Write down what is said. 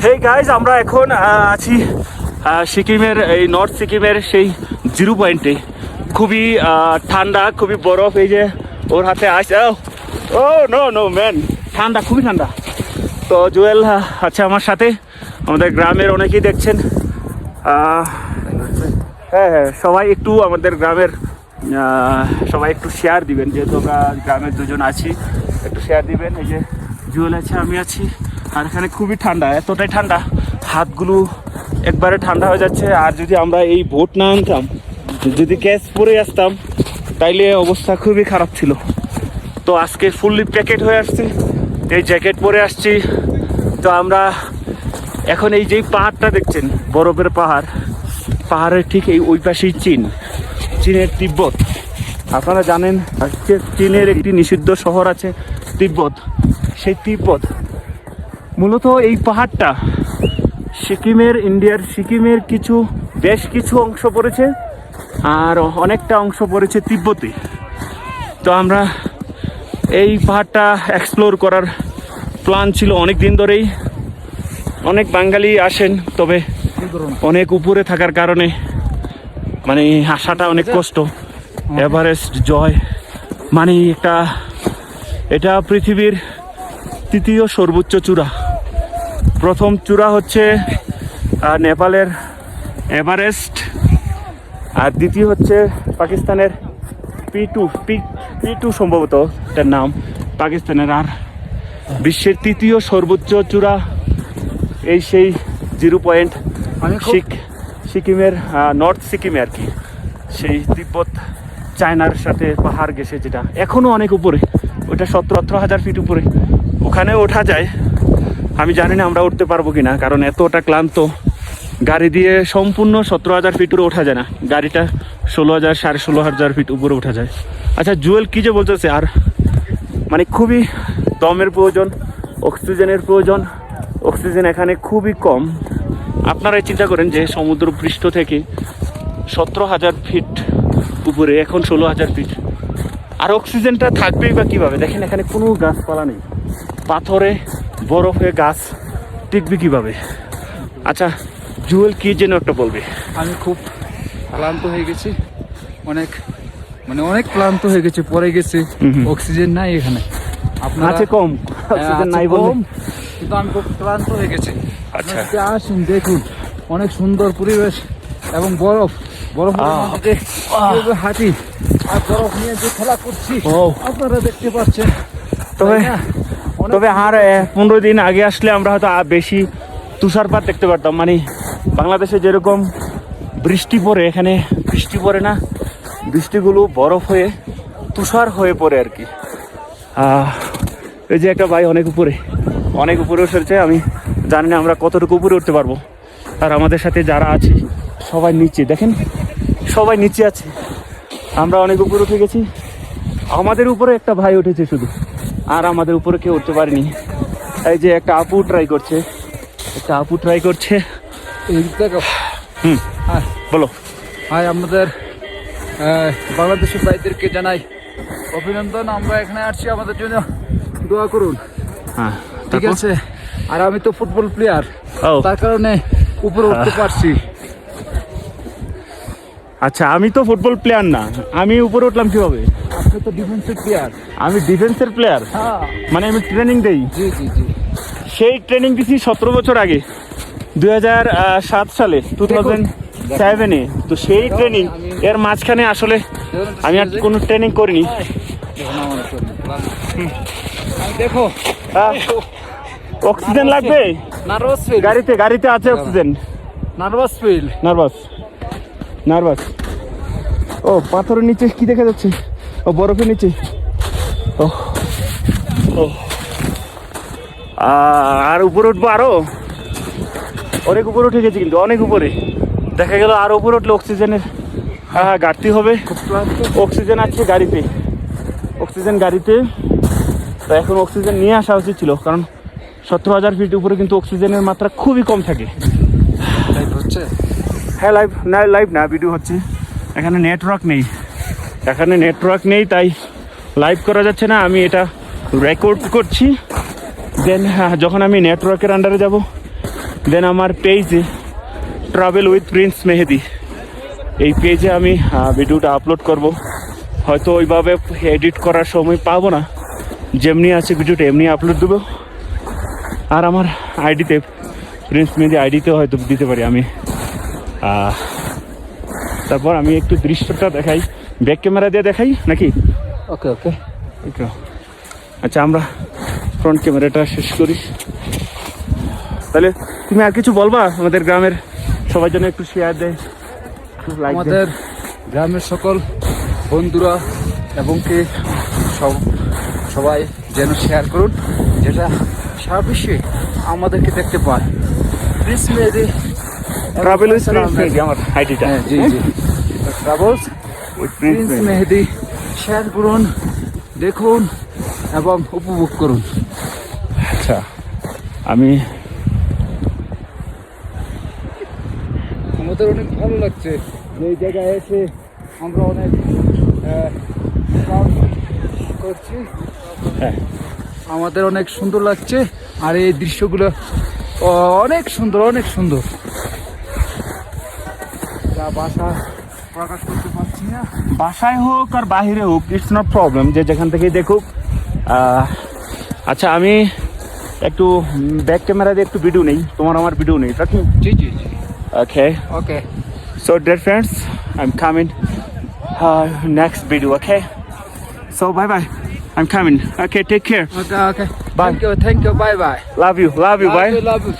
Hey guys, আমরা এখন আছি সিকিমের এই নর্থ সিকিমের সেই জিরো পয়েন্টে। খুবই ঠান্ডা, খুবই বরফ। এই যে ওর হাতে আসে, ও নো নো ম্যান, ঠান্ডা, খুবই ঠান্ডা। তো জুয়েল আছে আমার সাথে, আমাদের গ্রামের অনেকেই দেখছেন। হ্যাঁ হ্যাঁ, সবাই একটু আমাদের গ্রামের সবাই একটু শেয়ার দিবেন, যেহেতু আমরা গ্রামের দুজন আছি, একটু শেয়ার দিবেন। এই যে জুয়েল আছে, আমি আছি, আর এখানে খুবই ঠান্ডা, এতটাই ঠান্ডা হাতগুলো একবারে ঠান্ডা হয়ে যাচ্ছে। আর যদি আমরা এই বোট না আনতাম, যদি ক্যাচ পরে আসতাম, তাইলে অবস্থা খুবই খারাপ ছিল। তো আজকে ফুললি প্যাকেট হয়ে আসছি, এই জ্যাকেট পরে আসছি। তো আমরা এখন এই যে পাহাড়টা দেখছেন, বরফের পাহাড়, পাহাড়ের ঠিক এই ওই পাশেই চীনের তিব্বত। আপনারা জানেন চীনের একটি নিষিদ্ধ শহর আছে তিব্বত। সেই তিব্বত মূলত এই পাহাড়টা সিকিমের, ইন্ডিয়ার সিকিমের বেশ কিছু অংশ পড়েছে, আর অনেকটা অংশ পড়েছে তিব্বতে। তো আমরা এই পাহাড়টা এক্সপ্লোর করার প্ল্যান ছিল অনেক দিন ধরেই। অনেক বাঙালি আসেন, তবে অনেক উপরে থাকার কারণে মানে আসাটা অনেক কষ্ট। এভারেস্ট জয় মানে এটা পৃথিবীর তৃতীয় সর্বোচ্চ চূড়া। প্রথম চূড়া হচ্ছে নেপালের এভারেস্ট, আর দ্বিতীয় হচ্ছে পাকিস্তানের পি2 সম্ভবত এটার নাম, পাকিস্তানের। আর বিশ্বের তৃতীয় সর্বোচ্চ চূড়া এই সেই জিরো পয়েন্ট সিকিমের, নর্থ সিকিমে আর কি, সেই তিব্বত চায়নার সাথে পাহাড় গেছে, যেটা এখনও অনেক উপরে, ওটা 17,000 ফিট উপরে। ওখানে ওঠা যায়, আমি জানি না আমরা উঠতে পারবো কিনা, কারণ এতটা ক্লান্ত। গাড়ি দিয়ে সম্পূর্ণ 17,000 ফিট উপরে ওঠা যায় না, গাড়িটা 16,000 16,500 ফিট উপরে ওঠা যায়। আচ্ছা জুয়েল কি যে বলতেছে, আর মানে খুবই দমের প্রয়োজন, অক্সিজেনের প্রয়োজন। অক্সিজেন এখানে খুবই কম। আপনারাই চিন্তা করেন যে সমুদ্র পৃষ্ঠ থেকে 17,000 ফিট উপরে, এখন 16,000 ফিট, আর অক্সিজেনটা থাকবেই বা কীভাবে? দেখেন এখানে কোনো গাছপালা নেই, পাথরে বরফে গাছ টিকবে কীভাবে? আচ্ছা জুয়েল কি যেন একটা বলবে। আমি খুব ক্লান্ত হয়ে গেছি, অনেক ক্লান্ত হয়ে গেছে, পরে গেছি। অক্সিজেন নাই এখানে, আপনার আছে কম, অক্সিজেন নাই বলুন, কিন্তু আমি খুব ক্লান্ত হয়ে গেছি। আচ্ছা আসুন দেখুন, অনেক সুন্দর পরিবেশ এবং বরফ হাঁটি আর বরফ নিয়ে যে খেলা করছি আপনারা দেখতে পাচ্ছেন। তবে আর 15 দিন আগে আসলে আমরা হয়তো বেশি তুষারপাত দেখতে পারতাম। মানে বাংলাদেশে যেরকম বৃষ্টি পড়ে, এখানে বৃষ্টি পড়ে না, বৃষ্টিগুলো বরফ হয়ে তুষার হয়ে পড়ে আর কি। এই যে একটা ভাই অনেক উপরে উঠেছে, আমি জানি না আমরা কতটুকু উপরে উঠতে পারবো। আর আমাদের সাথে যারা আছে সবাই নিচে, দেখেন সবাই নিচে আছে, আমরা অনেক উপরে উঠে গেছি। আমাদের উপরে একটা ভাই উঠেছে শুধু, আর আমাদের উপরে কেউ উঠতে পারেনি। এই যে একটা আপু ট্রাই করছে, বলো। হাই, আমাদের বাংলাদেশের ভাইদেরকে জানাই অভিনন্দন। আমরা এখানে আসছি, আমাদের জন্য দোয়া করুন। হ্যাঁ ঠিক আছে। আর আমি তো ফুটবল প্লেয়ার, তার কারণে উপরে উঠতে পারছি। আচ্ছা, আমি তো ফুটবল প্লেয়ার না, আমি উপরে উঠলাম কিভাবে? আপনি তো ডিফেন্সের প্লেয়ার। আমি ডিফেন্সের প্লেয়ার, মানে আমি ট্রেনিং দেই। জি জি জি, সেই ট্রেনিং দিছি 17 বছর আগে, 2007 সালে, 2007-এ। তো সেই ট্রেনিং, এর মাঝখানে আসলে আমি আর কোনো ট্রেনিং করিনি। দেখো অক্সিজেন লাগবে, গাড়িতে আছে অক্সিজেন। নার্ভাস। ও পাথরের নিচে কি দেখা যাচ্ছে? ও বরফের নিচে। আর উপরে উঠবো, আরো অনেক উপরে উঠে গেছি, কিন্তু অনেক উপরে দেখা গেল। আর উপরে উঠলে অক্সিজেনের ঘাটতি হবে। অক্সিজেন আছে গাড়িতে, তো এখন অক্সিজেন নিয়ে আসা উচিত ছিল, কারণ 17,000 ফিট উপরে কিন্তু অক্সিজেনের মাত্রা খুবই কম থাকে। হ্যাঁ, লাইভ না, ভিডিও হচ্ছে। এখানে নেটওয়ার্ক নেই, তাই লাইভ করা যাচ্ছে না। আমি এটা রেকর্ড করছি, দেন যখন আমি নেটওয়ার্কের আন্ডারে যাব দেন আমার পেজ ট্রাভেল উইথ প্রিন্স মেহেদি, এই পেজে আমি ভিডিওটা আপলোড করব। হয়তো ওইভাবে এডিট করার সময় পাবো না, যেমনি আছে ভিডিওটা এমনি আপলোড দেবো। আর আমার আইডিতে প্রিন্স মেহেদি আইডিতেও হয়তো দিতে পারি আমি। তারপর আমি একটু দৃশ্যটা দেখাই, ব্যাক ক্যামেরা দিয়ে দেখাই নাকি? ওকে ওকে। ওকে, আচ্ছা আমরা ফ্রন্ট ক্যামেরাটা শেষ করি। তাহলে তুমি আর কিছু বলবা আমাদের গ্রামের সবার জন্য? একটু শেয়ার দেয়, একটু লাইক দেয়। আমাদের গ্রামের সকল বন্ধুরা এবং কি সবাই যেন শেয়ার করুন, যেটা সারা বিশ্বে আমাদেরকে দেখতে পায়। প্রিন্স মেহেদি ট্রাভেল উইথ প্রিন্স মেহেদি আমার আইডিটা। হ্যাঁ, জি জি, travels with Prince Mehedi share করুন, দেখুন এবং উপভোগ করুন। আচ্ছা, আমি আমাদের অনেক ভালো লাগছে যে এই জায়গায় এসে আমরা অনেক কাজ করছি। হ্যাঁ, আমাদের অনেক সুন্দর লাগছে, আর এই দৃশ্যগুলো অনেক সুন্দর, অনেক সুন্দর, যা ভাষা প্রকাশ করতে পারছি না। বাসায় হোক আর বাহিরে হোক, ইটস নট প্রবলেম, যে যেখান থেকেই দেখুক। আচ্ছা, আমি একটু ব্যাক ক্যামেরা দিয়ে একটু ভিডিও নেই, তোমার আমার ভিডিও নেই, তা কি? জি জি জি। Okay, okay. so dear friends, I'm coming next video, okay? So bye bye, I'm coming. Okay, take care. Okay okay. Bye. Thank you, bye bye. Love you, bye. Love you.